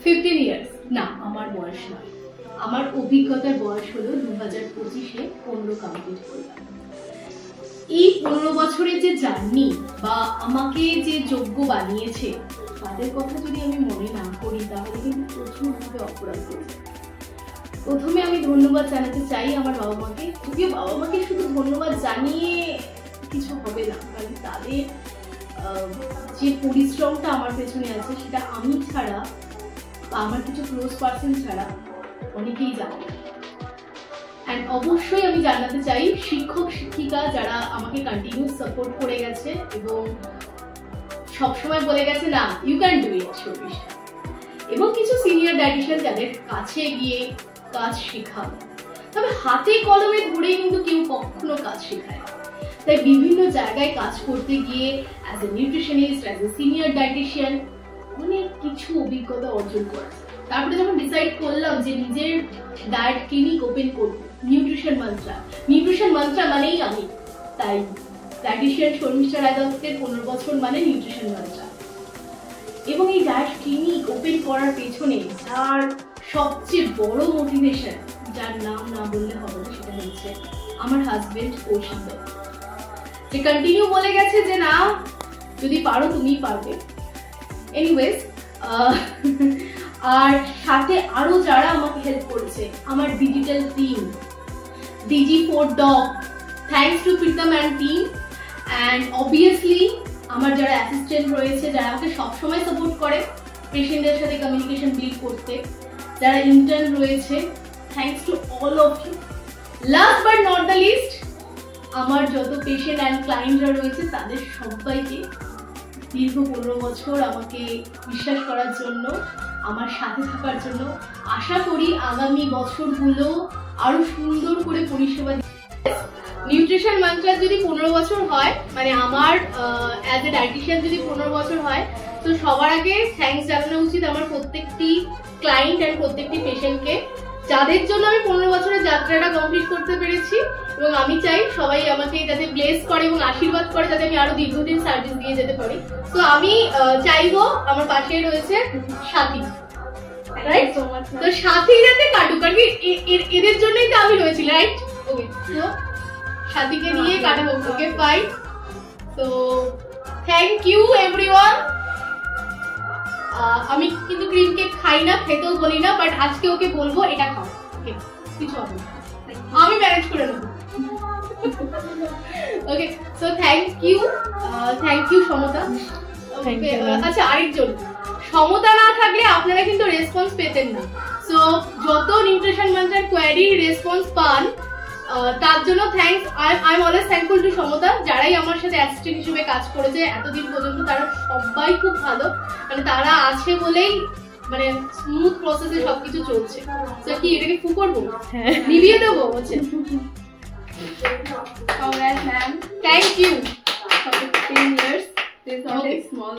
15 years না, আমার বয়স নয়, আমার অভিজ্ঞতার বয়স হলো 2025-এ 15 কমপ্লিট করলাম। এই 15 বছরের যে জার্নি বা আমাকে যে যোগ্য বানিয়েছে তাদের কথা যদি আমি মনে না করি তাহলে কিন্তু প্রচুরভাবে অপরাধ করেছে। প্রথমে আমি ধন্যবাদ জানাতে চাই আমার বাবা মাকে। যদিও বাবা মাকে শুধু ধন্যবাদ জানিয়ে কিছু হবে না, কারণ তাদের যে পরিশ্রমটা আমার পেছনে আছে সেটা আমি ছাড়া বা আমার কিছু ক্লোজ পার্সন ছাড়া অনেকেই জানে না। অ্যান্ড অবশ্যই আমি জানাতে চাই শিক্ষক শিক্ষিকা যারা আমাকে কন্টিনিউ সাপোর্ট করে গেছে এবং সবসময় বলে গেছে না you can do it Sharmishtha, এবং কিছু সিনিয়র ডায়েটিশিয়ান যাদের কাছে গিয়ে কাজ শেখানো, তবে হাতে কলমে ধরে কিন্তু কেউ কখনো কাজ শেখায় না। তাই বিভিন্ন জায়গায় কাজ করতে গিয়ে as a nutritionist, as a senior dietician অনেক কিছু অভিজ্ঞতা অর্জন করেছে। তারপরে যখন ডিসাইড করলাম যে নিজের ডায়েট ক্লিনিক ওপেন করবো, নিউট্রিশন মান্ত্রা মানেই আমি, তাই ডায়েটিশিয়ান শর্মিষ্ঠা রায় দত্তের 15 বছর মানে নিউট্রিশন মান্ত্রা। এবং এই ডায়েট ক্লিনিক ওপেন করার পেছনে যার সবচেয়ে বড় মোটিভেশন, যার নাম না বললে হবে না, সেটা হচ্ছে আমার হাজবেন্ড কৌশিক দত্ত, যে কন্টিনিউ বলে গেছে যে না যদি পারো তুমিই পারবে। এনিওয়েজ, আর সাথে আরো যারা আমাকে হেল্প করেছে, আমার digital team, DG4Doc, thanks to Pritam and team, and obviously আমার যারা অ্যাসিস্ট্যান্ট রয়েছে যারা আমাকে সবসময় সাপোর্ট করে পেশেন্টদের সাথে কমিউনিকেশন বিল্ড করতে, যারা ইন্টার্ন রয়েছে, thanks to all of you. Last but not the least, আমার যত পেশেন্ট অ্যান্ড ক্লায়েন্টরা রয়েছে তাদের সবাইকে দীর্ঘ 15 বছর আমাকে বিশ্বাস করার জন্য, আমার সাথে থাকার জন্য। আশা করি আগামী বছরগুলো আরো সুন্দর করে পরিষেবা। নিউট্রিশন মান্ত্রা যদি 15 বছর হয়, মানে আমার অ্যাজ এ ডায়েটিশিয়ান যদি 15 বছর হয়, তো সবার আগে থ্যাঙ্কস জানানো উচিত আমার প্রত্যেকটি ক্লায়েন্ট অ্যান্ড প্রত্যেকটি পেশেন্টকে, যাদের জন্য আমি 15 বছরের যাত্রাটা কমপ্লিট করতে পেরেছি। এবং আমি চাই সবাই আমাকে যাতে ব্লেস করে এবং আশীর্বাদ করে যাতে আমি আরো দীর্ঘদিন সার্ভিস দিয়ে যেতে পারি। তো আমি চাইবো, আমার পাশে রয়েছে সাথী, রাইট? তো সাথী যাতে কাটুক, কারণ এদের জন্যই তো আমি রয়েছি, রাইট? ওকে, তো সাথীকে নিয়ে কাটাবো। ওকে, ফাইন। তো থ্যাংক ইউ এভরিওয়ান। আমি কিন্তু ক্রিম কেক খাই না, খেতেও বলি না, বাট আজকে ওকে বলবো এটা খাও, কিছু হবে না, আমি ম্যানেজ করে নেবো। ওকে, সো থ্যাংক ইউ সমতা। আচ্ছা, আরেকজন, সমতা না থাকলে আপনারা কিন্তু রেসপন্স পেতেন না। সো যত নিউট্রিশন মান্ত্রার কোয়ারি রেসপন্স পান তার জন্য thanks. I am always thankful to সমতা। যারাই আমার সাথে অ্যাসিস্ট্যান্ট হিসেবে কাজ করেছে এতদিন পর্যন্ত তারা সবাই খুব ভালো, মানে তারা আছে বলেই মানে স্মুথ প্রসেসে সবকিছু চলছে। তো কি এটাকে ফু করবো, নিভিয়ে দেবো হচ্ছে? Congrats, ma'am. Thank you for 15 years. This is not a small